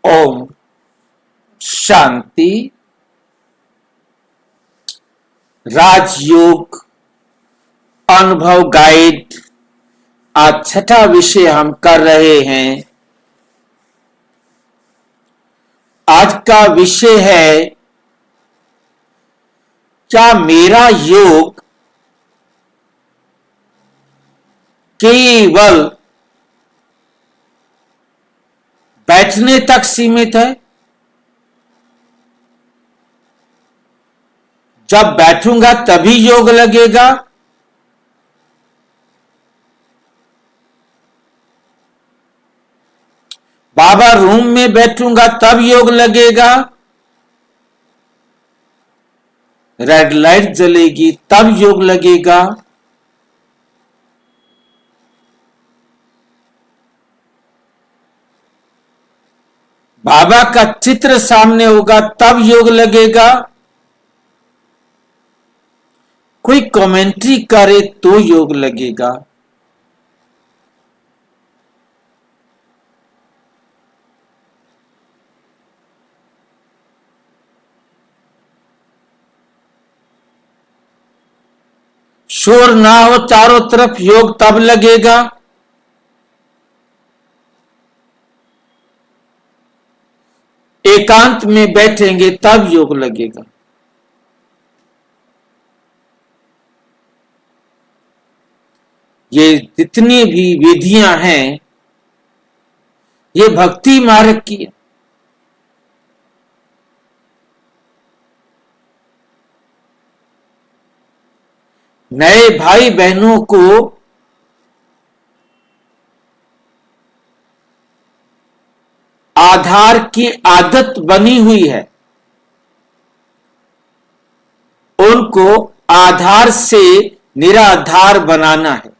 ओम शांति। राजयोग अनुभव गाइड। आज छठा विषय हम कर रहे हैं। आज का विषय है, क्या मेरा योग केवल बैठने तक सीमित है? जब बैठूंगा तभी योग लगेगा? बाबा रूम में बैठूंगा तब योग लगेगा? रेड लाइट जलेगी तब योग लगेगा? बाबा का चित्र सामने होगा तब योग लगेगा? कोई कमेंट्री करे तो योग लगेगा? शोर ना हो चारों तरफ योग तब लगेगा? एकांत में बैठेंगे तब योग लगेगा? ये जितनी भी विधियां हैं, ये भक्ति मार्ग की है। नए भाई बहनों को आधार की आदत बनी हुई है, उनको आधार से निराधार बनाना है।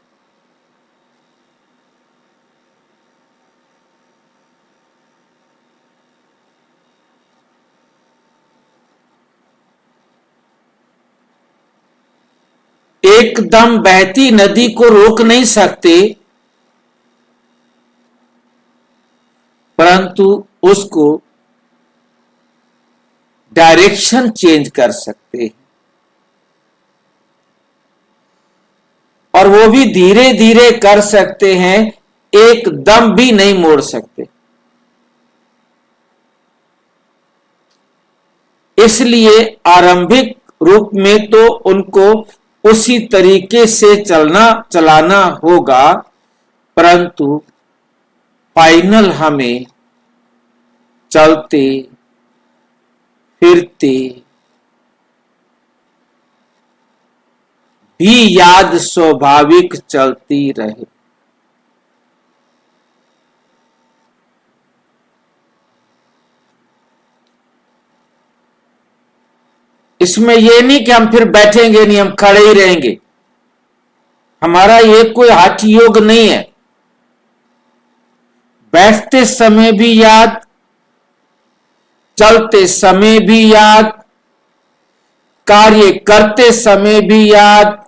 एकदम बहती नदी को रोक नहीं सकते, परंतु उसको डायरेक्शन चेंज कर सकते हैं, और वो भी धीरे धीरे कर सकते हैं, एकदम भी नहीं मोड़ सकते। इसलिए आरंभिक रूप में तो उनको उसी तरीके से चलाना होगा, परंतु फाइनल हमें चलते फिरते भी याद स्वाभाविक चलती रहे। इसमें यह नहीं कि हम फिर बैठेंगे नहीं, हम खड़े ही रहेंगे। हमारा ये कोई हठ योग नहीं है। बैठते समय भी याद, चलते समय भी याद, कार्य करते समय भी याद,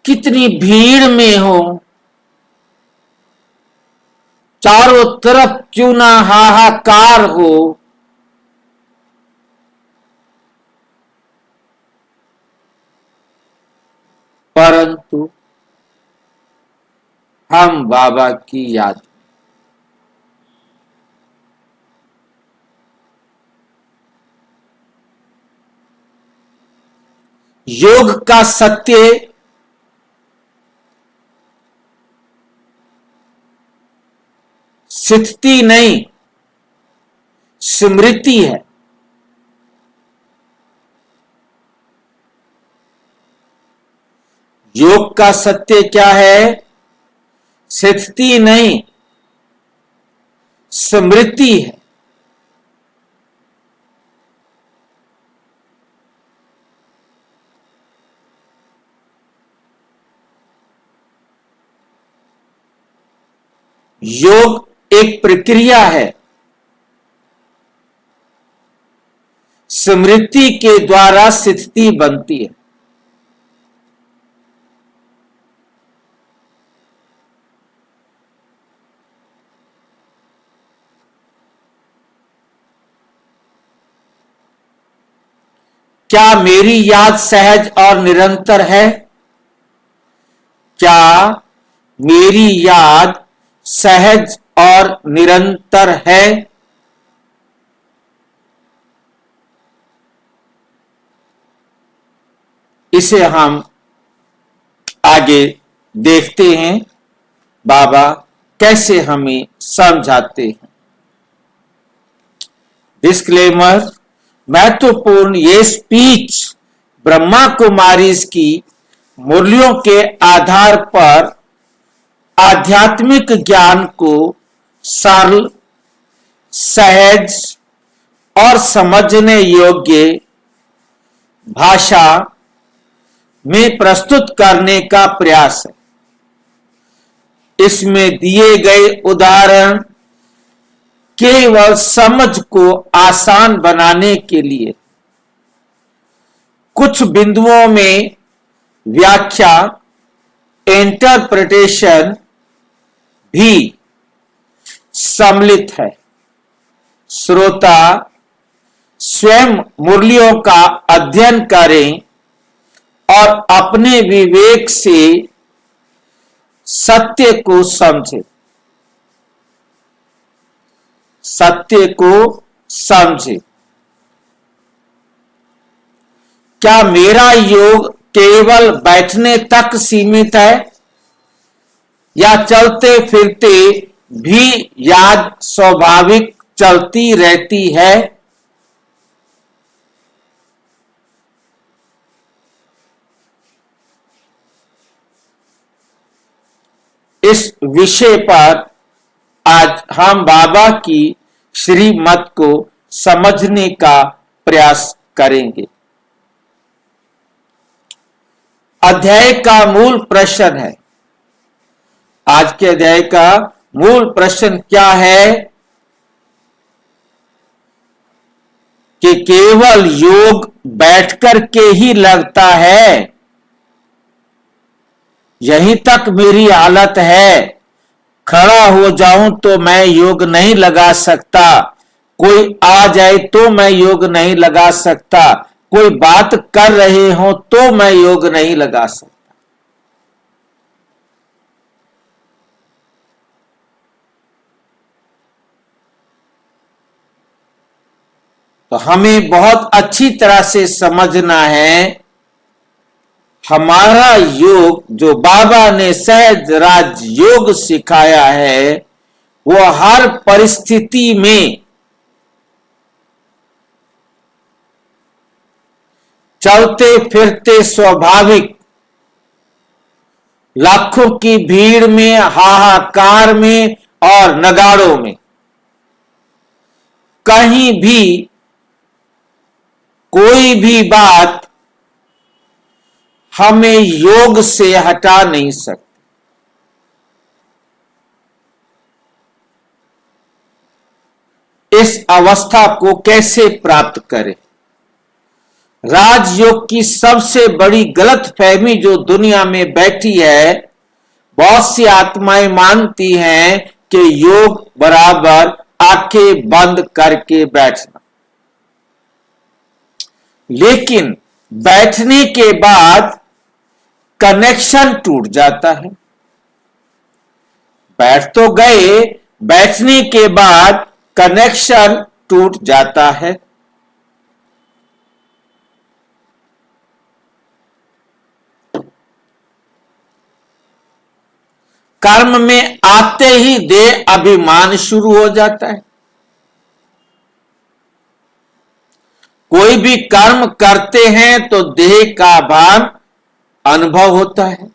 कितनी भीड़ में हो, चारों तरफ क्यों ना हाहाकार हो, परंतु हम बाबा की याद। योग का सत्य स्थिति नहीं, स्मृति है। योग का सत्य क्या है? स्थिति नहीं, स्मृति है। योग एक प्रक्रिया है, स्मृति के द्वारा स्थिति बनती है। क्या मेरी याद सहज और निरंतर है? क्या मेरी याद सहज और निरंतर है? इसे हम आगे देखते हैं बाबा कैसे हमें समझाते हैं। डिस्क्लेमर, महत्वपूर्ण ये स्पीच ब्रह्मा कुमारी की मूल्यों के आधार पर आध्यात्मिक ज्ञान को सरल, सहज और समझने योग्य भाषा में प्रस्तुत करने का प्रयास है। इसमें दिए गए उदाहरण केवल समझ को आसान बनाने के लिए कुछ बिंदुओं में व्याख्या, इंटरप्रिटेशन भी सम्मिलित है। श्रोता स्वयं मुरलियों का अध्ययन करें और अपने विवेक से सत्य को समझें। सत्य को समझें। क्या मेरा योग केवल बैठने तक सीमित है या चलते फिरते भी याद स्वाभाविक चलती रहती है? इस विषय पर आज हम बाबा की श्रीमत को समझने का प्रयास करेंगे। अध्याय का मूल प्रश्न है। आज के अध्याय का मूल प्रश्न क्या है कि केवल योग बैठकर के ही लगता है, यहीं तक मेरी हालत है। खड़ा हो जाऊं तो मैं योग नहीं लगा सकता, कोई आ जाए तो मैं योग नहीं लगा सकता, कोई बात कर रहे हो तो मैं योग नहीं लगा सकता। तो हमें बहुत अच्छी तरह से समझना है, हमारा योग जो बाबा ने सहज राज योग सिखाया है वो हर परिस्थिति में चलते फिरते स्वाभाविक, लाखों की भीड़ में, हाहाकार में और नगाड़ों में कहीं भी कोई भी बात हमें योग से हटा नहीं सकती। इस अवस्था को कैसे प्राप्त करें? राजयोग की सबसे बड़ी गलतफहमी जो दुनिया में बैठी है, बहुत सी आत्माएं मानती हैं कि योग बराबर आंखें बंद करके बैठना। लेकिन बैठने के बाद कनेक्शन टूट जाता है। बैठ तो गए, बैठने के बाद कनेक्शन टूट जाता है। कर्म में आते ही देह अभिमान शुरू हो जाता है। कोई भी कर्म करते हैं तो देह का भान अनुभव होता है,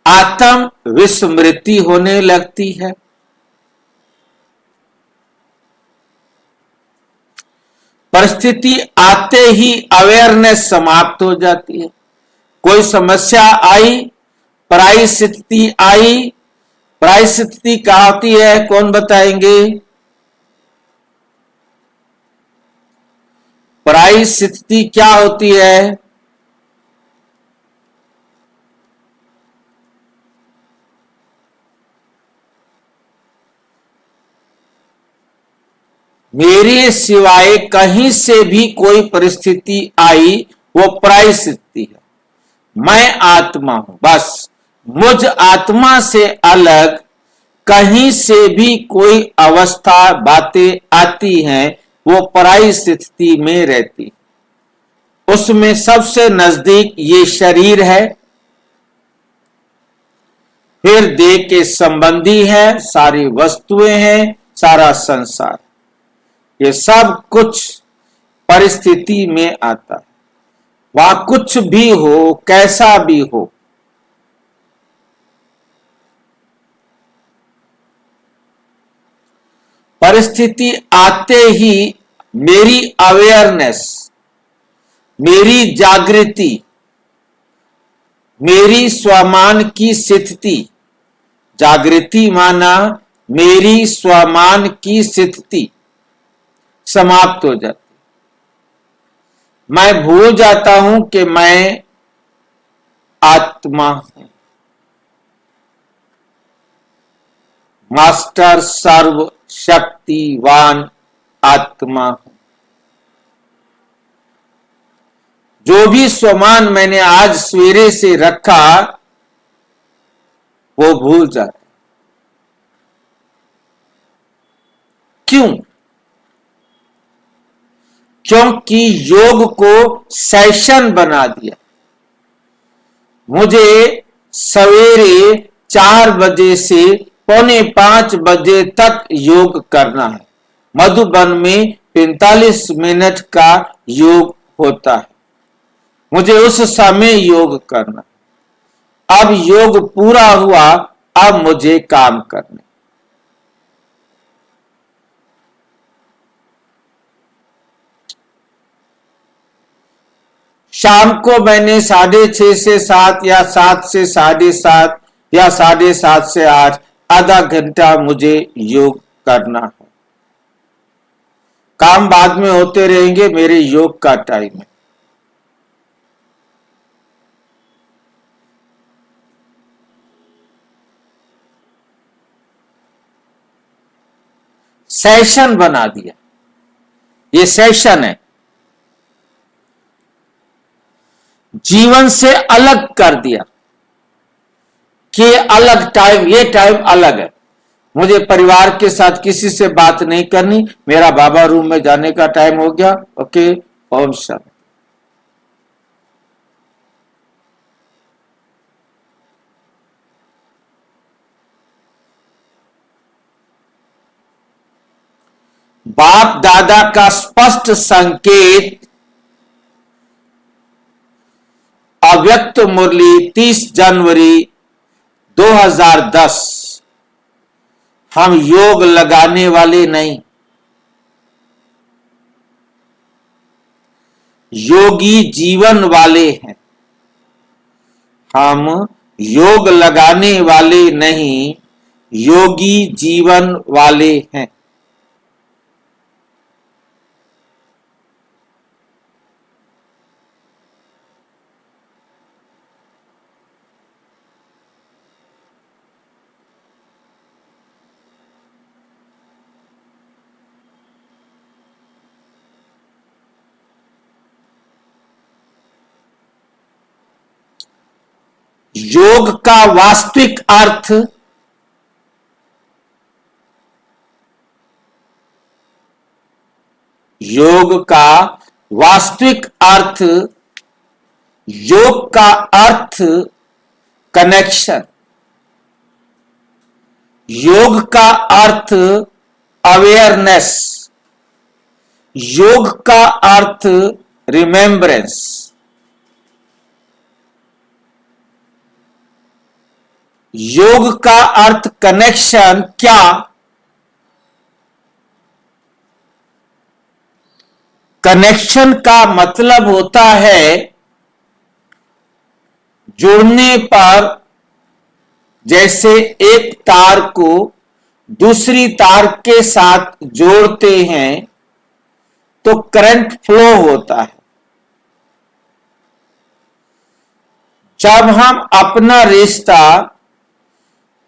आत्म विस्मृति होने लगती है। परिस्थिति आते ही अवेयरनेस समाप्त हो जाती है। कोई समस्या आई, पराई स्थिति आई, पराई स्थिति क्या होती है कौन बताएंगे? पराई स्थिति क्या होती है? मेरे सिवाय कहीं से भी कोई परिस्थिति आई वो पराई स्थिति है। मैं आत्मा हूं, बस मुझ आत्मा से अलग कहीं से भी कोई अवस्था बातें आती हैं वो पराई स्थिति में रहती। उसमें सबसे नजदीक ये शरीर है, फिर देह के संबंधी है, सारी वस्तुएं हैं, सारा संसार, ये सब कुछ परिस्थिति में आता है। वहां कुछ भी हो, कैसा भी हो, परिस्थिति आते ही मेरी अवेयरनेस, मेरी जागृति, मेरी स्वमान की स्थिति, जागृति माना मेरी स्वमान की स्थिति समाप्त हो जाती। मैं भूल जाता हूं कि मैं आत्मा हूं। मास्टर सर्व शक्तिवान आत्मा हूं। जो भी स्वमान मैंने आज सवेरे से रखा वो भूल जाता। क्यों? क्योंकि योग को सेशन बना दिया। मुझे सवेरे 4 बजे से 4:45 बजे तक योग करना है। मधुबन में 45 मिनट का योग होता है, मुझे उस समय योग करना। अब योग पूरा हुआ, अब मुझे काम करने। शाम को मैंने 6:30 से 7 या 7 से 7:30 या 7:30 से 8 आधा घंटा मुझे योग करना है। काम बाद में होते रहेंगे, मेरे योग का टाइम है। सेशन बना दिया, ये सेशन है। जीवन से अलग कर दिया कि अलग टाइम, ये टाइम अलग है। मुझे परिवार के साथ किसी से बात नहीं करनी, मेरा बाबा रूम में जाने का टाइम हो गया। ओके, ओम शांति। बाप दादा का स्पष्ट संकेत, अव्यक्त मुरली 30 जनवरी 2010। हम योग लगाने वाले नहीं, योगी जीवन वाले हैं। हम योग लगाने वाले नहीं, योगी जीवन वाले हैं। योग का वास्तविक अर्थ योग का वास्तविक अर्थ, योग का अर्थ कनेक्शन, योग का अर्थ अवेयरनेस, योग का अर्थ रिमेम्बरेंस। योग का अर्थ कनेक्शन क्या? कनेक्शन का मतलब होता है जुड़ने पर, जैसे एक तार को दूसरी तार के साथ जोड़ते हैं तो करंट फ्लो होता है। जब हम अपना रिश्ता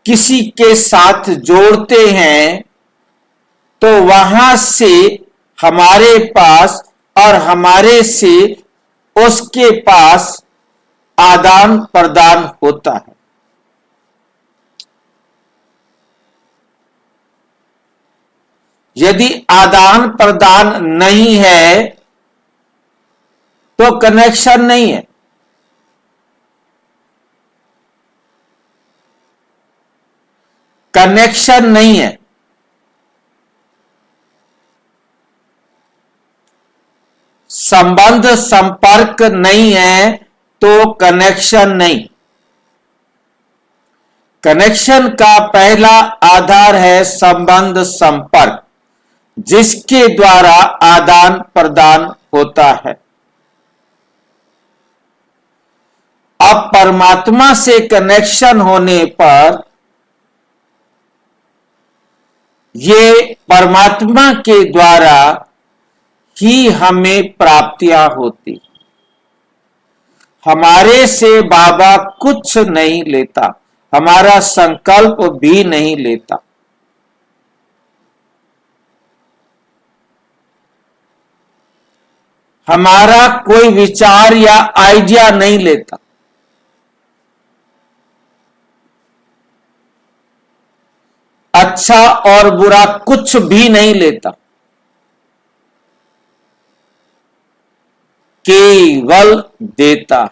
किसी के साथ जोड़ते हैं तो वहां से हमारे पास और हमारे से उसके पास आदान प्रदान होता है। यदि आदान प्रदान नहीं है तो कनेक्शन नहीं है। कनेक्शन नहीं है। संबंध संपर्क नहीं है तो कनेक्शन नहीं। कनेक्शन का पहला आधार है संबंध संपर्क, जिसके द्वारा आदान प्रदान होता है। अब परमात्मा से कनेक्शन होने पर ये परमात्मा के द्वारा ही हमें प्राप्तियां होती। हमारे से बाबा कुछ नहीं लेता, हमारा संकल्प भी नहीं लेता। हमारा कोई विचार या आइडिया नहीं लेता। अच्छा और बुरा कुछ भी नहीं लेता। केवल देता,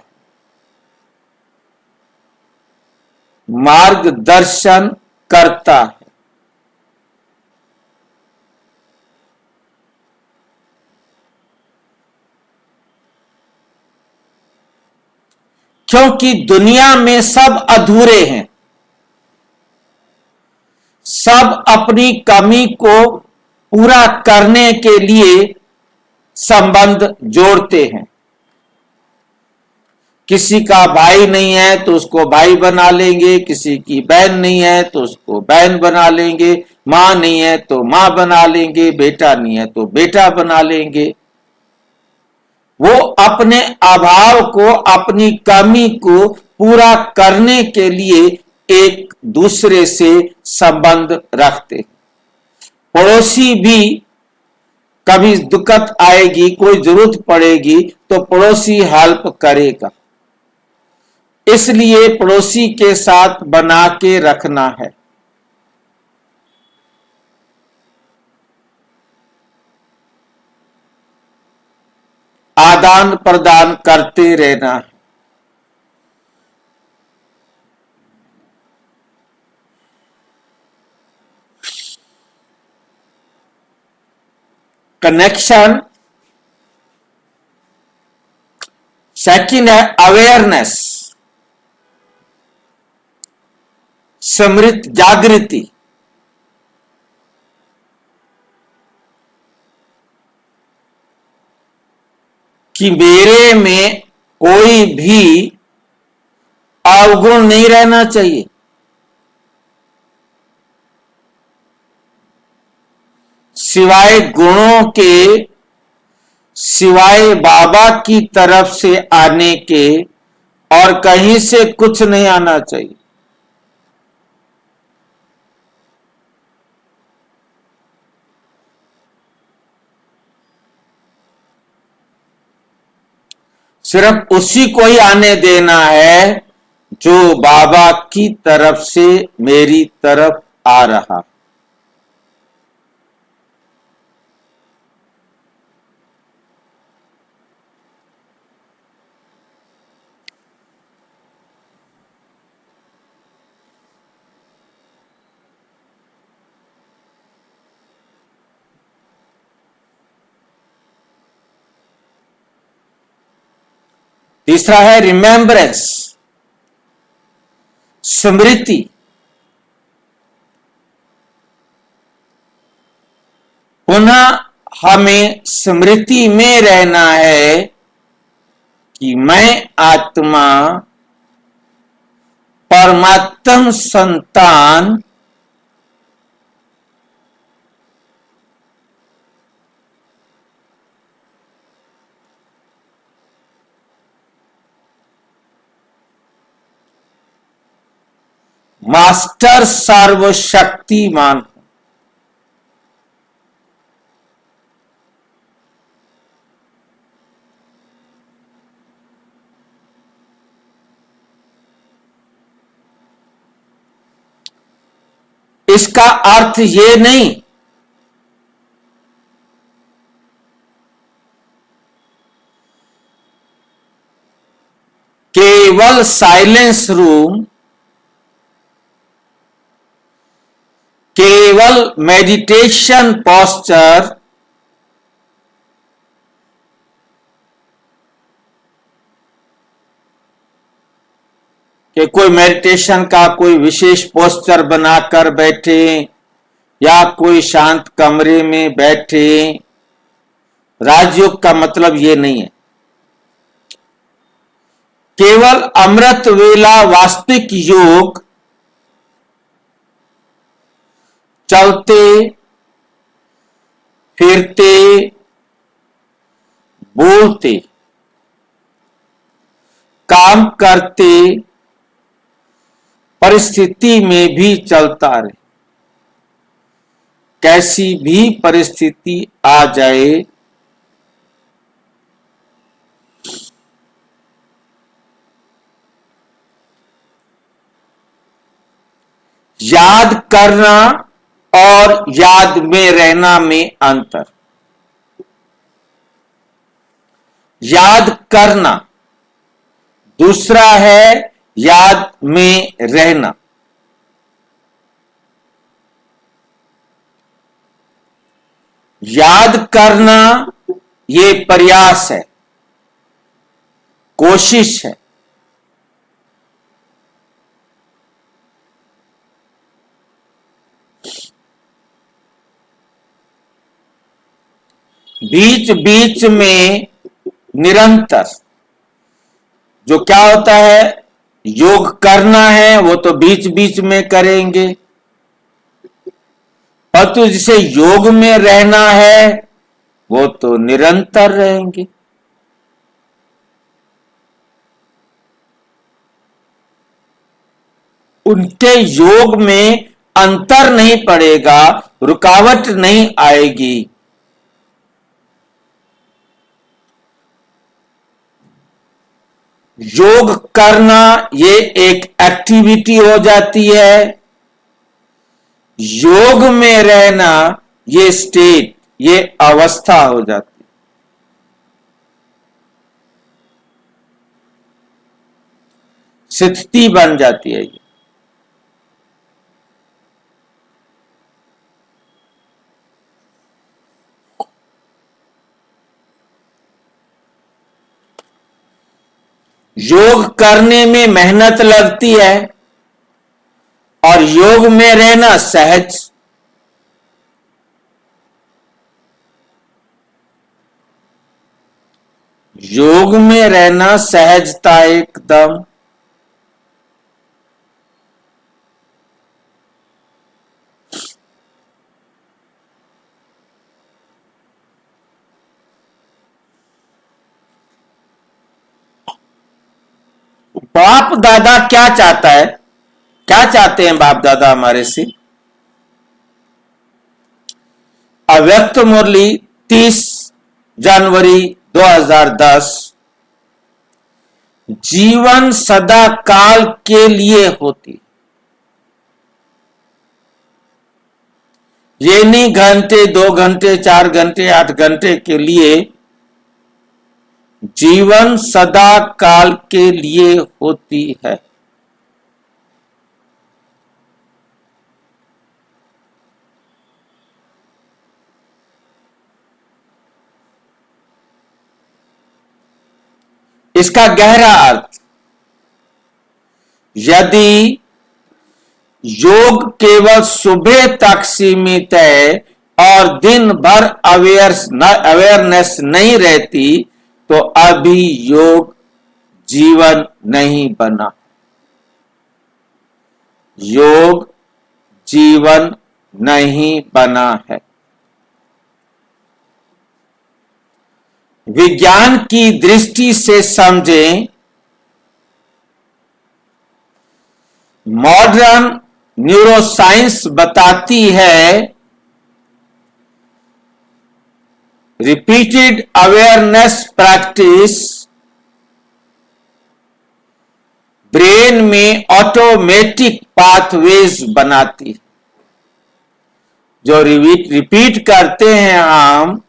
मार्गदर्शन करता है। क्योंकि दुनिया में सब अधूरे हैं, सब अपनी कमी को पूरा करने के लिए संबंध जोड़ते हैं। किसी का भाई नहीं है तो उसको भाई बना लेंगे, किसी की बहन नहीं है तो उसको बहन बना लेंगे, मां नहीं है तो मां बना लेंगे, बेटा नहीं है तो बेटा बना लेंगे। वो अपने अभाव को, अपनी कमी को पूरा करने के लिए एक दूसरे से संबंध रखते। पड़ोसी भी कभी दिक्कत आएगी, कोई जरूरत पड़ेगी तो पड़ोसी हेल्प करेगा। इसलिए पड़ोसी के साथ बना के रखना है। आदान प्रदान करते रहना है। कनेक्शन। सेकंड है अवेयरनेस, समृत जागृति। कि मेरे में कोई भी अवगुण नहीं रहना चाहिए। सिवाय गुणों के, सिवाय बाबा की तरफ से आने के और कहीं से कुछ नहीं आना चाहिए। सिर्फ उसी को ही आने देना है जो बाबा की तरफ से मेरी तरफ आ रहा। तीसरा है रिमेम्बरेंस, स्मृति। पुनः हमें स्मृति में रहना है कि मैं आत्मा परमात्म संतान मास्टर सर्वशक्तिमान। इसका अर्थ ये नहीं केवल साइलेंस रूम, केवल मेडिटेशन पोस्चर, कि कोई मेडिटेशन का कोई विशेष पोस्चर बनाकर बैठे या कोई शांत कमरे में बैठे। राजयोग का मतलब ये नहीं है। केवल अमृत वेला वास्तविक योग चलते फिरते बोलते काम करते परिस्थिति में भी चलता रहे, कैसी भी परिस्थिति आ जाए याद करना और याद में रहना में अंतर। याद करना दूसरा है याद में रहना। याद करना ये प्रयास है, कोशिश है। बीच बीच में निरंतर जो क्या होता है, योग करना है वो तो बीच बीच में करेंगे, परंतु जिसे योग में रहना है वो तो निरंतर रहेंगे। उनके योग में अंतर नहीं पड़ेगा, रुकावट नहीं आएगी। योग करना ये एक एक्टिविटी हो जाती है, योग में रहना ये स्टेट, ये अवस्था हो जाती है। स्थिति बन जाती है ये। योग करने में मेहनत लगती है और योग में रहना सहज। योग में रहना सहजता एकदम। बाप दादा क्या चाहता है, क्या चाहते हैं बाप दादा हमारे से? अव्यक्त मुरली 30 जनवरी 2010। जीवन सदा काल के लिए होती, ये नहीं घंटे 2 घंटे 4 घंटे 8 घंटे के लिए। जीवन सदा काल के लिए होती है। इसका गहरा अर्थ, यदि योग केवल सुबह तक सीमित है और दिन भर अवेयरनेस नहीं रहती तो अभी योग जीवन नहीं बना। योग जीवन नहीं बना है। विज्ञान की दृष्टि से समझें, मॉडर्न न्यूरोसाइंस बताती है रिपीटेड अवेयरनेस प्रैक्टिस ब्रेन में ऑटोमेटिक पाथवेज बनाती है। जो रिपीट करते हैं, हम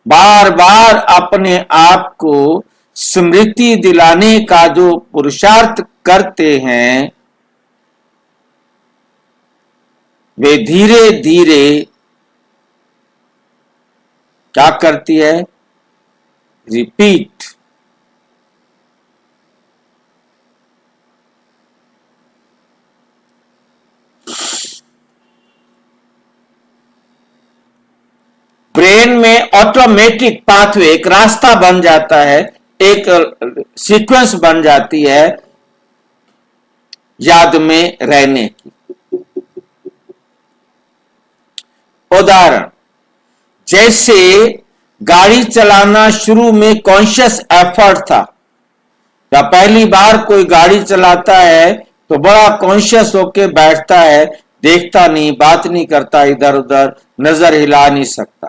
बार बार अपने आप को स्मृति दिलाने का जो पुरुषार्थ करते हैं, वे धीरे धीरे क्या करती है? रिपीट। ब्रेन में ऑटोमेटिक पाथवे, एक रास्ता बन जाता है, एक सीक्वेंस बन जाती है याद में रहने की। उदाहरण, जैसे गाड़ी चलाना शुरू में कॉन्शियस एफर्ट था। जब पहली बार कोई गाड़ी चलाता है तो बड़ा कॉन्शियस होके बैठता है, देखता नहीं, बात नहीं करता, इधर उधर नजर हिला नहीं सकता।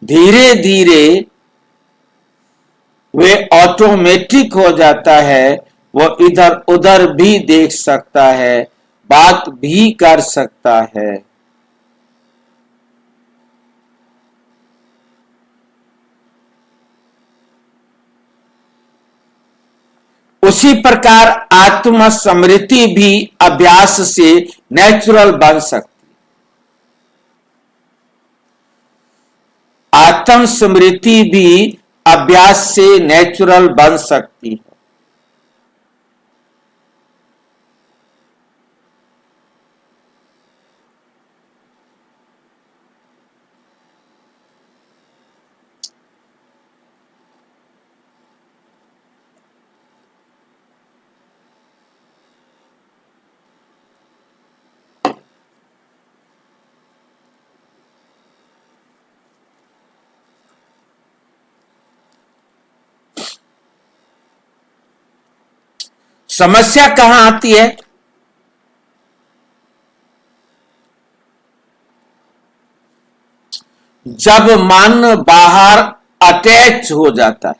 धीरे धीरे वे ऑटोमेटिक हो जाता है, वो इधर उधर भी देख सकता है, बात भी कर सकता है। उसी प्रकार आत्म स्मृति भी अभ्यास से नेचुरल बन सकती। आत्म स्मृति भी अभ्यास से नेचुरल बन सकती है। समस्या कहां आती है? जब मन बाहर अटैच हो जाता है,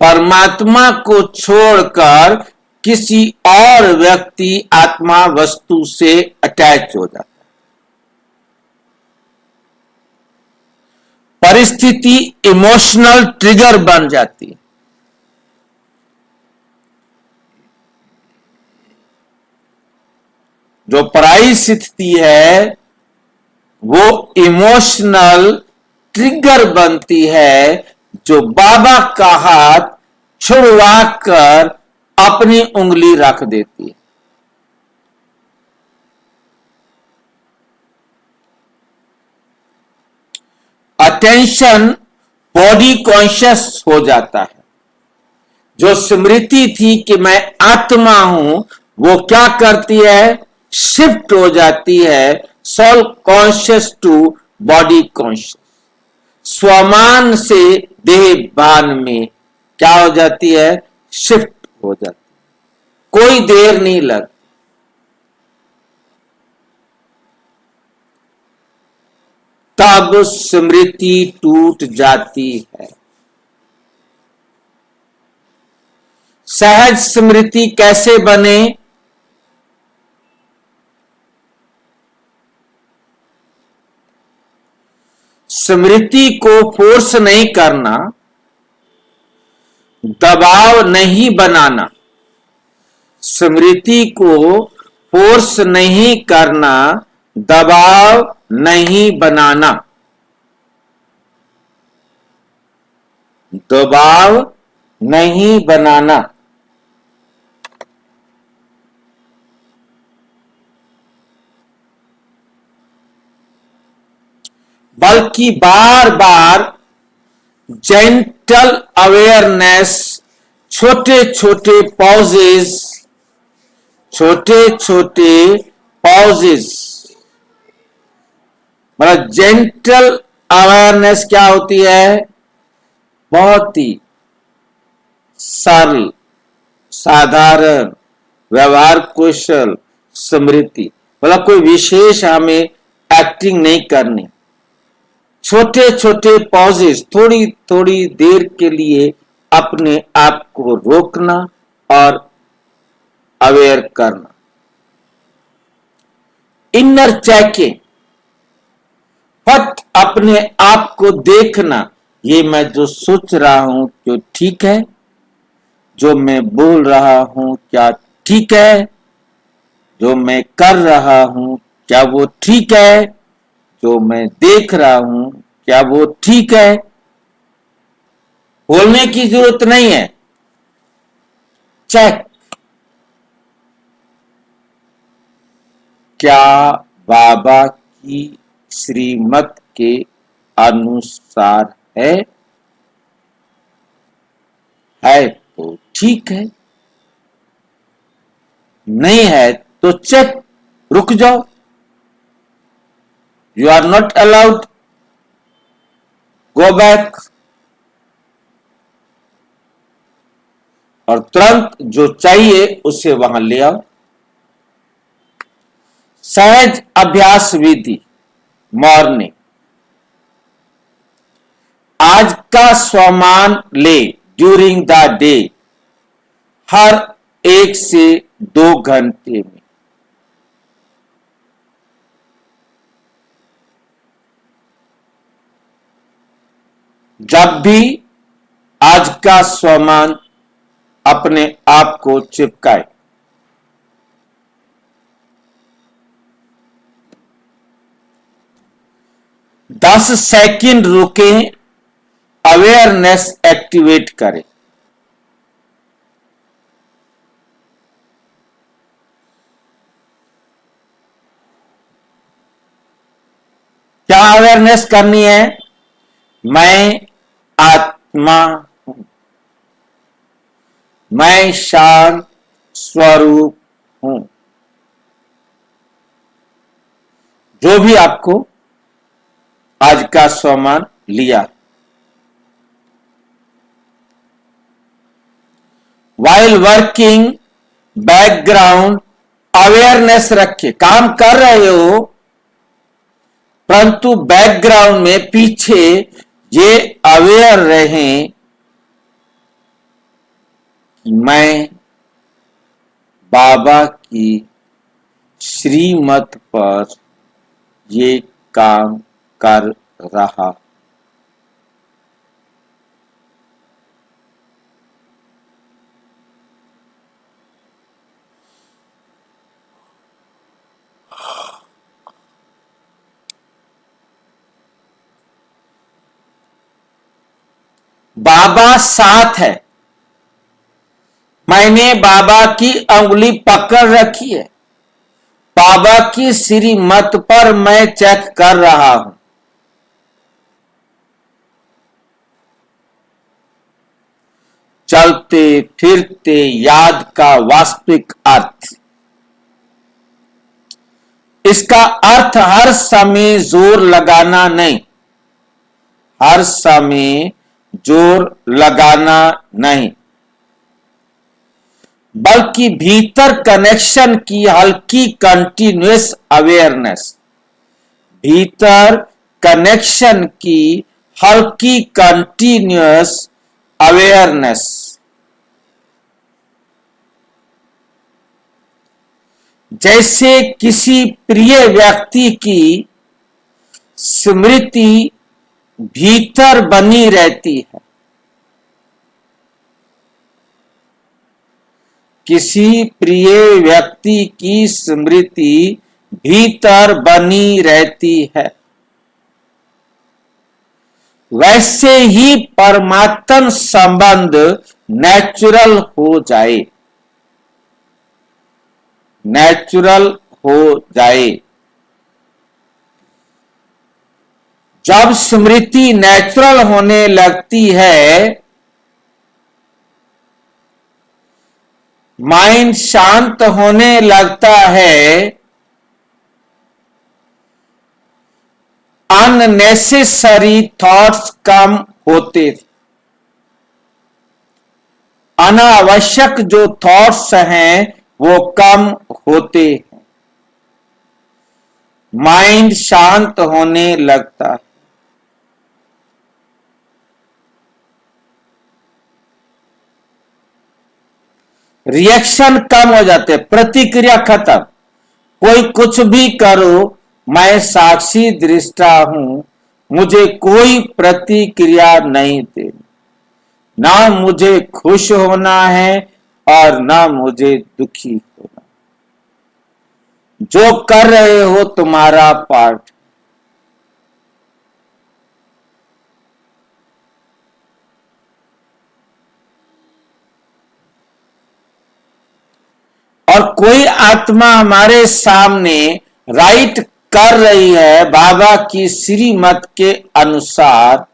परमात्मा को छोड़कर किसी और व्यक्ति आत्मा वस्तु से अटैच हो जाता है। परिस्थिति इमोशनल ट्रिगर बन जाती है। जो पराई स्थिति है वो इमोशनल ट्रिगर बनती है, जो बाबा का हाथ छुड़वा कर अपनी उंगली रख देती है। अटेंशन बॉडी कॉन्शियस हो जाता है। जो स्मृति थी कि मैं आत्मा हूं, वो क्या करती है? शिफ्ट हो जाती है soul conscious to body conscious. स्वमान से देह भान में क्या हो जाती है? शिफ्ट हो जाती है। कोई देर नहीं लगती। तब स्मृति टूट जाती है। सहज स्मृति कैसे बने? स्मृति को फोर्स नहीं करना, दबाव नहीं बनाना। स्मृति को फोर्स नहीं करना, दबाव नहीं बनाना। दबाव नहीं बनाना। बल्कि बार बार जेंटल अवेयरनेस, छोटे छोटे पॉजेज, छोटे छोटे पॉजेज, मतलब जेंटल अवेयरनेस क्या होती है? बहुत ही सरल, साधारण, व्यवहार कुशल स्मृति, मतलब कोई विशेष हमें एक्टिंग नहीं करनी। छोटे छोटे पॉजेस, थोड़ी थोड़ी देर के लिए अपने आप को रोकना और अवेयर करना। इनर चेकिंग, फट अपने आप को देखना, ये मैं जो सोच रहा हूं जो ठीक है, जो मैं बोल रहा हूं क्या ठीक है, जो मैं कर रहा हूं क्या वो ठीक है, जो मैं देख रहा हूं क्या वो ठीक है। बोलने की जरूरत नहीं है, चेक, क्या बाबा की श्रीमत के अनुसार है तो ठीक है, नहीं है तो चेक, रुक जाओ, you are not allowed, go back, और तुरंत जो चाहिए उसे वहां ले आओ। सहज अभ्यास विधि, मॉर्निंग, आज का स्वमान ले ड्यूरिंग द डे, हर 1 से 2 घंटे में। जब भी आज का स्वमान अपने आप को चिपकाए, दस सेकंड रुके, अवेयरनेस एक्टिवेट करें। क्या अवेयरनेस करनी है? मैं आत्मा हूं, मैं शांत स्वरूप हूं। जो भी आपको आज का स्वमान लिया, वाइल वर्किंग बैकग्राउंड अवेयरनेस रखे, काम कर रहे हो परंतु बैकग्राउंड में पीछे ये अवेयर रहें कि मैं बाबा की श्रीमत पर ये काम कर रहा। बाबा साथ है, मैंने बाबा की अंगुली पकड़ रखी है, बाबा की श्रीमत पर मैं चेक कर रहा हूं। चलते फिरते याद का वास्तविक अर्थ, इसका अर्थ हर समय जोर लगाना नहीं, हर समय जोर लगाना नहीं, बल्कि भीतर कनेक्शन की हल्की कंटिन्यूअस अवेयरनेस, भीतर कनेक्शन की हल्की कंटिन्यूअस अवेयरनेस। जैसे किसी प्रिय व्यक्ति की स्मृति भीतर बनी रहती है, किसी प्रिय व्यक्ति की स्मृति भीतर बनी रहती है, वैसे ही परमात्म संबंध नेचुरल हो जाए, नेचुरल हो जाए। जब स्मृति नेचुरल होने लगती है, माइंड शांत होने लगता है, अननेसेसरी थॉट्स कम होते, अनावश्यक जो थॉट्स हैं वो कम होते हैं, माइंड शांत होने लगता है। रिएक्शन कम हो जाते, प्रतिक्रिया खत्म, कोई कुछ भी करो, मैं साक्षी दृष्टा हूं, मुझे कोई प्रतिक्रिया नहीं देनी। ना मुझे खुश होना है और ना मुझे दुखी होना। जो कर रहे हो तुम्हारा पार्ट। और कोई आत्मा हमारे सामने राइट कर रही है बाबा की श्रीमत के अनुसार,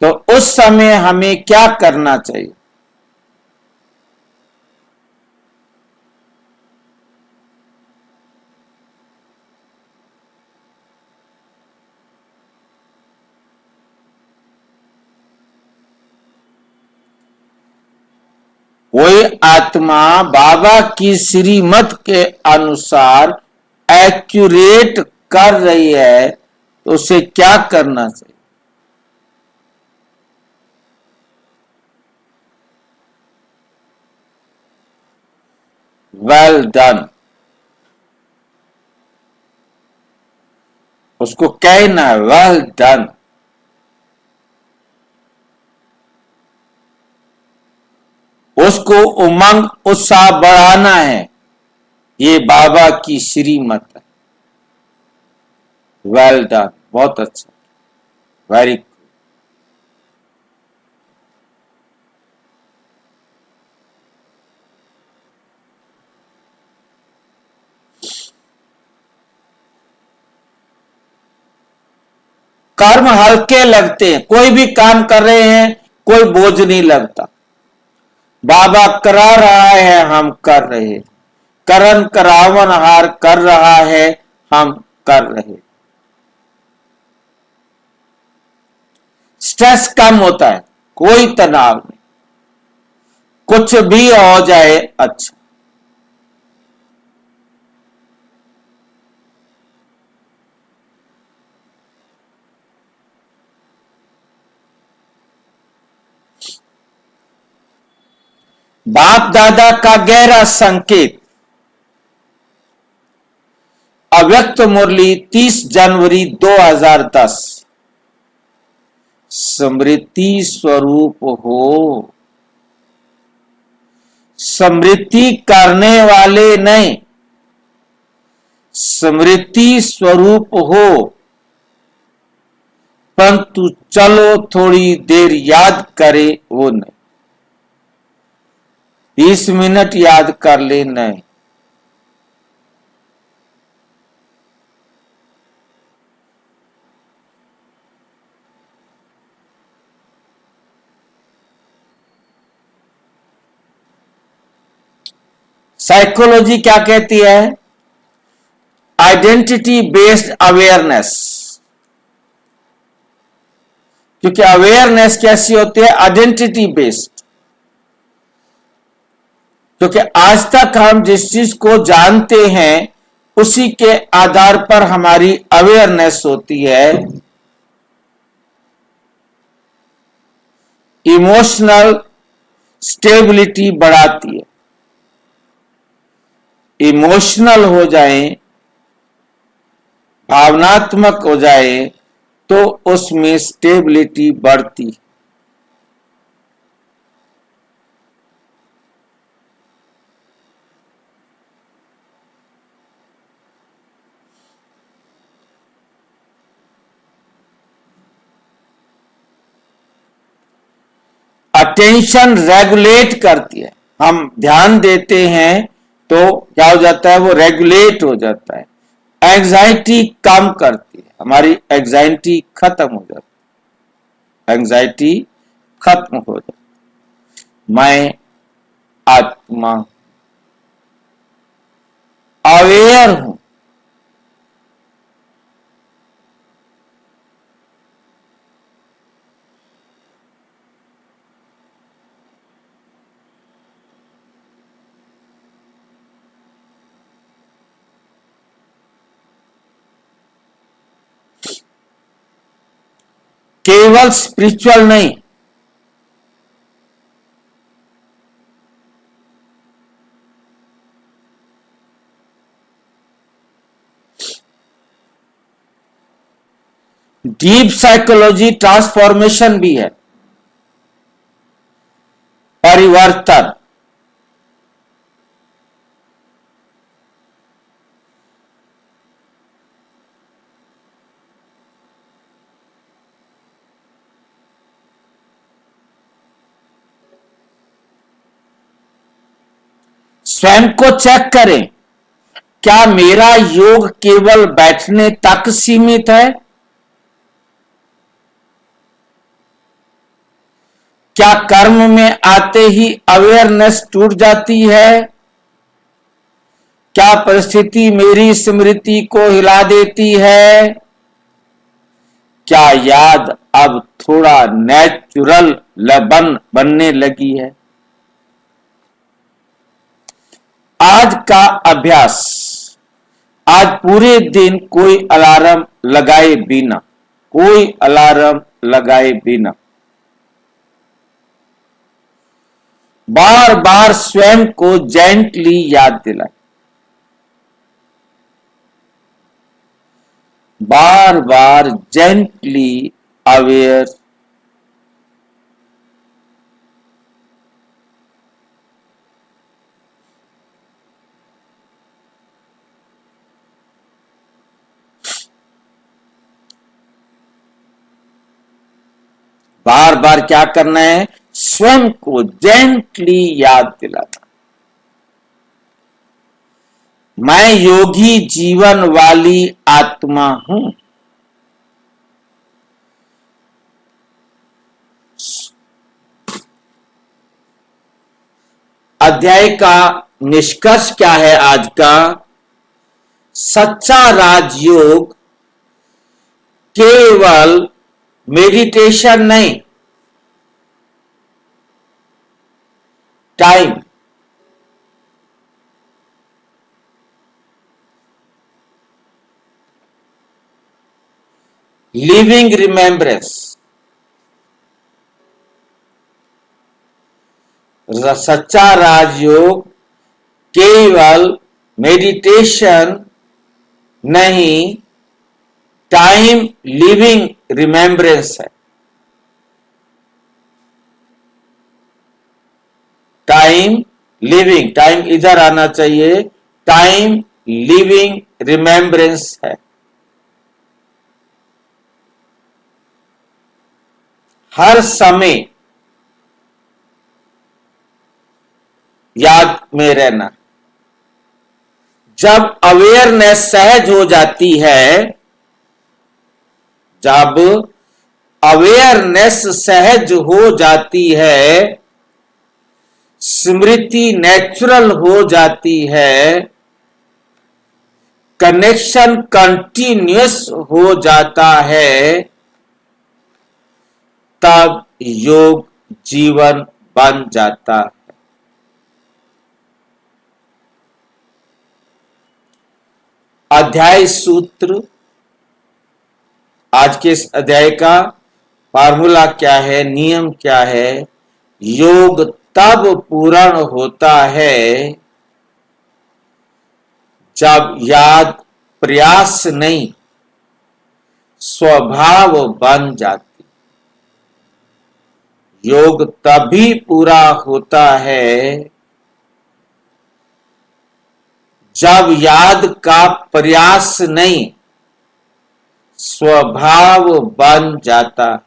तो उस समय हमें क्या करना चाहिए? कोई आत्मा बाबा की श्रीमत के अनुसार एक्यूरेट कर रही है, तो उसे क्या करना चाहिए? Well done. उसको कहना है वेल डन। उसको उमंग उत्साह बढ़ाना है। ये बाबा की श्रीमत है। वेल डन, बहुत अच्छा, वेरी गुड। कर्म हल्के लगते हैं, कोई भी काम कर रहे हैं कोई बोझ नहीं लगता। बाबा करा रहा है, हम कर रहे। करण करावन हार कर रहा है, हम कर रहे। स्ट्रेस कम होता है, कोई तनाव नहीं, कुछ भी हो जाए अच्छा। बाप दादा का गहरा संकेत। अव्यक्त मुरली 30 जनवरी 2010। स्मृति स्वरूप हो। स्मृति करने वाले नहीं, स्मृति स्वरूप हो। परंतु चलो थोड़ी देर याद करे वो नहीं। 20 मिनट याद कर ले नहीं। साइकोलॉजी क्या कहती है? Identity based awareness. क्योंकि अवेयरनेस कैसी होती है? Identity based. क्योंकि आज तक हम जिस चीज को जानते हैं उसी के आधार पर हमारी अवेयरनेस होती है। इमोशनल स्टेबिलिटी बढ़ाती है। इमोशनल हो जाए, भावनात्मक हो जाए, तो उसमें स्टेबिलिटी बढ़ती। अटेंशन रेगुलेट करती है। हम ध्यान देते हैं तो क्या हो जाता है? वो रेगुलेट हो जाता है। एंजाइटी कम करती है, हमारी एंजाइटी खत्म हो जाती है। एंजाइटी खत्म हो जाती है। मैं आत्मा अवेयर हूं। केवल स्पिरिचुअल नहीं, डीप साइकोलॉजी ट्रांसफॉर्मेशन भी है, परिवर्तन। स्वयं को चेक करें, क्या मेरा योग केवल बैठने तक सीमित है? क्या कर्म में आते ही अवेयरनेस टूट जाती है? क्या परिस्थिति मेरी स्मृति को हिला देती है? क्या याद अब थोड़ा नेचुरल बनने लगी है? आज का अभ्यास, आज पूरे दिन कोई अलार्म लगाए बिना, कोई अलार्म लगाए बिना बार बार स्वयं को जेंटली याद दिलाए, बार बार जेंटली अवेयर, बार बार क्या करना है? स्वयं को जेंटली याद दिलाना, मैं योगी जीवन वाली आत्मा हूं। अध्याय का निष्कर्ष क्या है आज का? सच्चा राजयोग केवल मेडिटेशन नहीं, टाइम, लिविंग रिमेम्बरेंस, सच्चा राजयोग केवल मेडिटेशन नहीं, टाइम लिविंग रिमेम्बरेंस है। टाइम लिविंग, टाइम इधर आना चाहिए, टाइम लिविंग रिमेम्बरेंस है। हर समय याद में रहना। जब अवेयरनेस सहज हो जाती है, जब अवेयरनेस सहज हो जाती है, स्मृति नेचुरल हो जाती है, कनेक्शन कंटिन्यूअस हो जाता है, तब योग जीवन बन जाता है। अध्याय सूत्र, आज के इस अध्याय का फार्मूला क्या है, नियम क्या है? योग तब पूर्ण होता है जब याद प्रयास नहीं, स्वभाव बन जाती। योग तभी पूरा होता है जब याद का प्रयास नहीं, स्वभाव बन जाता है।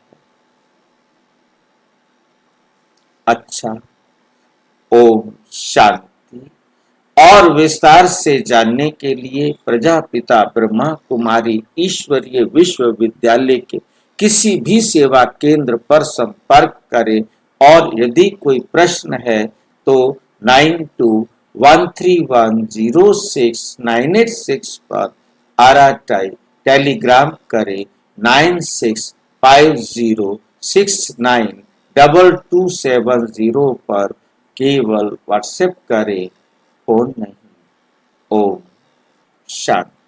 अच्छा, ओम शांति। और विस्तार से जानने के लिए प्रजापिता ब्रह्मा कुमारी ईश्वरीय विश्वविद्यालय के किसी भी सेवा केंद्र पर संपर्क करें, और यदि कोई प्रश्न है तो 9213106986 पर आरआरटी टेलीग्राम करें, 9650692270 पर केवल व्हाट्सएप करें, फोन नहीं। ओम शांति।